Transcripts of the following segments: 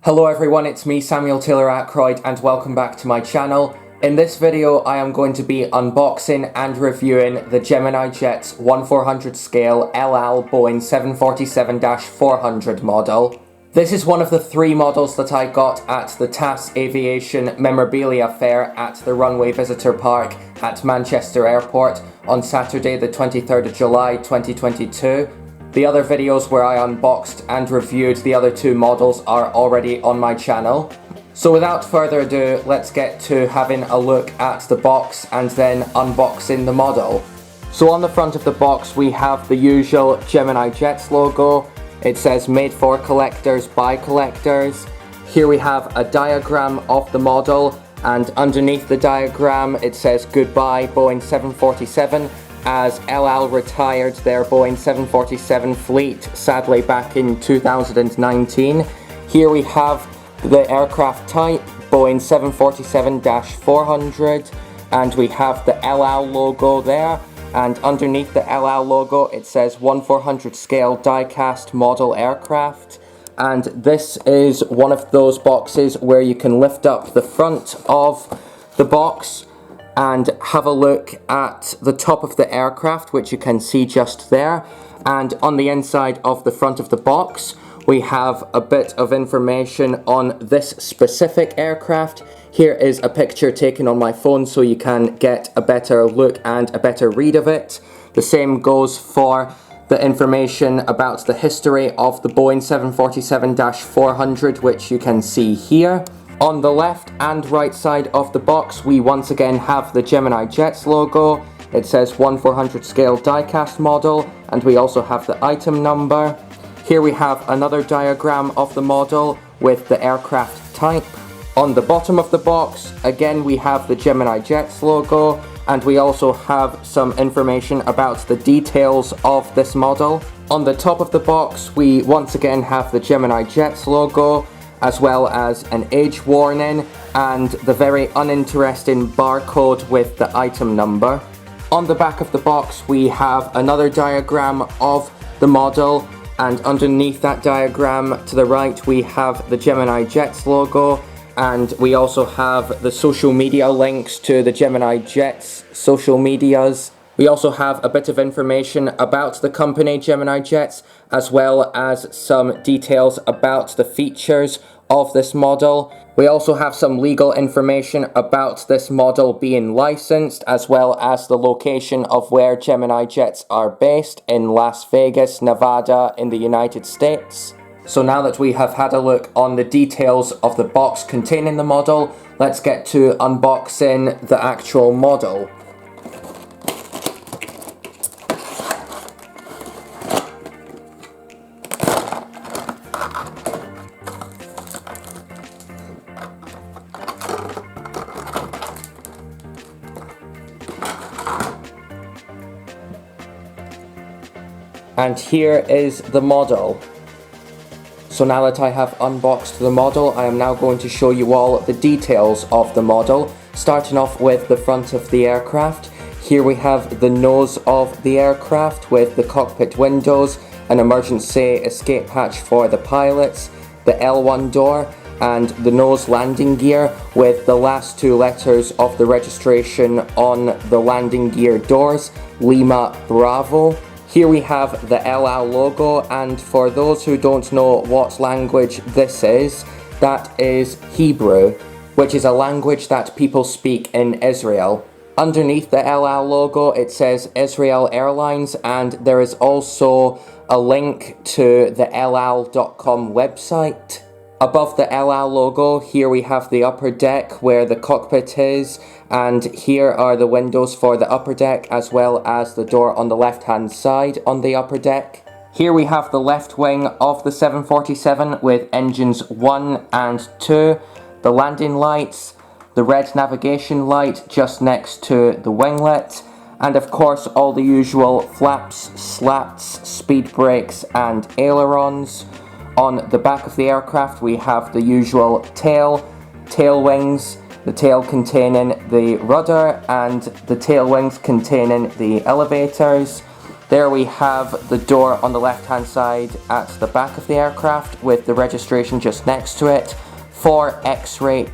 Hello everyone, it's me Samuel Taylor Ackroyd and welcome back to my channel. In this video I am going to be unboxing and reviewing the Gemini Jets 1400 scale LL Boeing 747-400 model. This is one of the three models that I got at the TAS Aviation Memorabilia Fair at the Runway Visitor Park at Manchester Airport on Saturday the 23rd of July 2022. The other videos where I unboxed and reviewed the other two models are already on my channel. So without further ado, let's get to having a look at the box and then unboxing the model. So on the front of the box we have the usual Gemini Jets logo. It says made for collectors by collectors. Here we have a diagram of the model, and underneath the diagram it says goodbye Boeing 747, as LL retired their Boeing 747 fleet, sadly back in 2019. Here we have the aircraft type, Boeing 747-400, and we have the LL logo there, and underneath the LL logo it says 1400 scale die-cast model aircraft. And this is one of those boxes where you can lift up the front of the box and have a look at the top of the aircraft, which you can see just there. And on the inside of the front of the box we have a bit of information on this specific aircraft. Here is a picture taken on my phone so you can get a better look and a better read of it. The same goes for the information about the history of the Boeing 747-400, which you can see here. On the left and right side of the box we once again have the Gemini Jets logo. It says 1400 scale die-cast model, and we also have the item number. Here we have another diagram of the model with the aircraft type. On the bottom of the box again we have the Gemini Jets logo, and we also have some information about the details of this model. On the top of the box we once again have the Gemini Jets logo, as well as an age warning and the very uninteresting barcode with the item number. On the back of the box we have another diagram of the model, and underneath that diagram to the right we have the Gemini Jets logo, and we also have the social media links to the Gemini Jets social medias. We also have a bit of information about the company Gemini Jets, as well as some details about the features of this model. We also have some legal information about this model being licensed, as well as the location of where Gemini Jets are based in Las Vegas, Nevada in the United States. So now that we have had a look on the details of the box containing the model, let's get to unboxing the actual model. And here is the model. So now that I have unboxed the model, I am now going to show you all the details of the model, starting off with the front of the aircraft. Here we have the nose of the aircraft with the cockpit windows, an emergency escape hatch for the pilots, the L1 door, and the nose landing gear with the last two letters of the registration on the landing gear doors, Lima Bravo. Here we have the LL logo, and for those who don't know what language this is, that is Hebrew, which is a language that people speak in Israel. Underneath the LL logo it says Israel Airlines, and there is also a link to the LL.com website. Above the LL logo, here we have the upper deck where the cockpit is, and here are the windows for the upper deck, as well as the door on the left hand side on the upper deck. Here we have the left wing of the 747 with engines 1 and 2, the landing lights, the red navigation light just next to the winglet, and of course all the usual flaps, slats, speed brakes and ailerons. On the back of the aircraft we have the usual tail wings, the tail containing the rudder and the tail wings containing the elevators. There we have the door on the left hand side at the back of the aircraft with the registration just next to it for X-Ray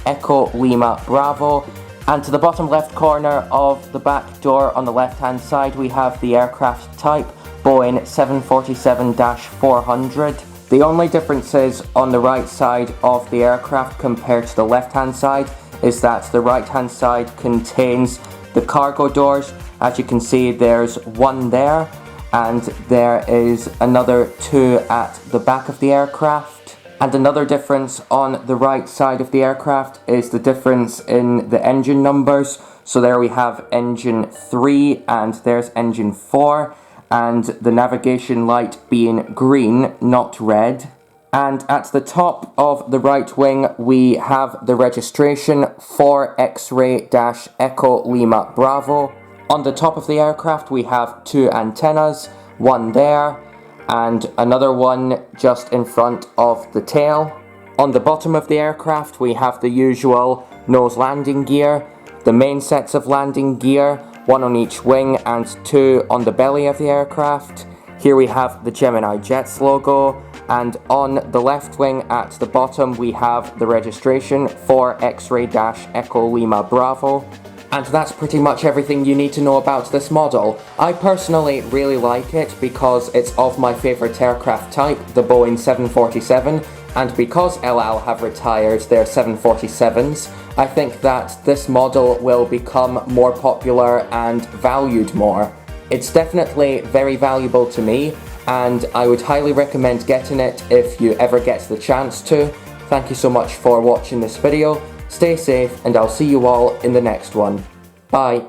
Echo Lima Bravo. And to the bottom left corner of the back door on the left hand side we have the aircraft type Boeing 747-400. The only differences on the right side of the aircraft compared to the left hand side is that the right hand side contains the cargo doors. As you can see, there's one there and there is another two at the back of the aircraft. And another difference on the right side of the aircraft is the difference in the engine numbers. So there we have engine 3 and there's engine 4, and the navigation light being green, not red. And at the top of the right wing we have the registration for X-Ray Echo Lima Bravo. On the top of the aircraft we have two antennas, one there and another one just in front of the tail. On the bottom of the aircraft we have the usual nose landing gear, the main sets of landing gear, one on each wing and two on the belly of the aircraft. Here we have the Gemini Jets logo, and on the left wing at the bottom we have the registration for X-Ray Echo Lima Bravo. And that's pretty much everything you need to know about this model. I personally really like it because it's of my favourite aircraft type, the Boeing 747, and because El Al have retired their 747s, I think that this model will become more popular and valued more. It's definitely very valuable to me, and I would highly recommend getting it if you ever get the chance to. Thank you so much for watching this video. Stay safe, and I'll see you all in the next one. Bye.